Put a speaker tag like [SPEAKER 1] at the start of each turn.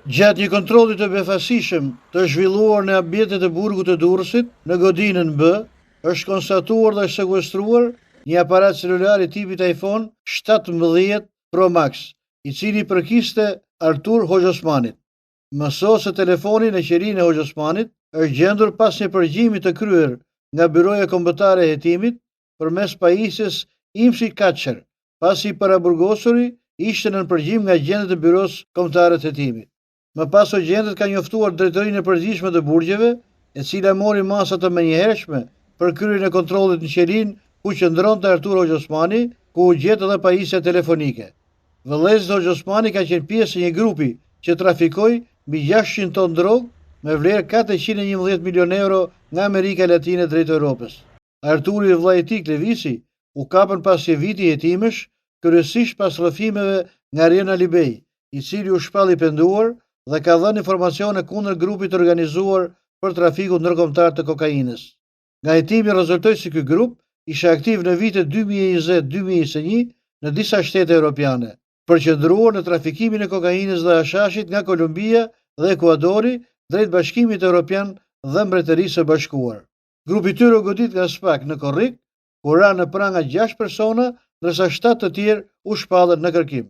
[SPEAKER 1] Gjatë një kontrolli të befasishëm të zhvilluar në ambientet e burgut të Durrësit, në godinën B, është konstatuar dhe sekuestruar një aparat celular i tipit iPhone 17 Pro Max, i cili përkiste Artur Hoxhosmanit. Mësoj se telefoni në qerinë e Hoxhosmanit është gjendur pas një përgjimi të kryer nga Byroja Kombëtare e Hetimit përmes pajisjes Imshi Kaçer, pasi i paraburgosuri ishte nën përgjim nga gjendet e Byros Kombëtare të Hetimit. Më pas gjendet ka njoftuar drejtorinë e përgjithshme të burgjeve, e cila mori masa të menjëhershme për kryerjen e kontrollit në qelinë ku qëndronte Artur Hoxhosmani, ku u gjet edhe pajisja telefonike. Vëllezërit Hoxhosmani ka qenë pjesë e një grupi që trafikoi mbi 600 ton drogë me vlerë 411 milion euro nga Amerika Latine drejt Europës. Arturi dhe vllai i tij Klevisi u kapën pas një viti jetimesh, kryesisht pas rrëfimeve nga Rion Alibej, i cili u shpall i penduar dhe ka dhënë informacione kundër grupit të organizuar për trafikun ndërkombëtar të kokainës. Nga hetimi rezultoi se ky grup ishte aktiv në vitet 2020-2021 në disa shtete europiane, përqendruar në trafikimin e kokainës dhe hashashit nga Kolumbia dhe Ekuadori drejt Bashkimit Evropian dhe Mbretërisë së Bashkuar. Grupi i tyre u godit nga SPAK në Korrik, ku ra në pranga 6 persona, ndërsa 7 të tjerë u shpallën në kërkim.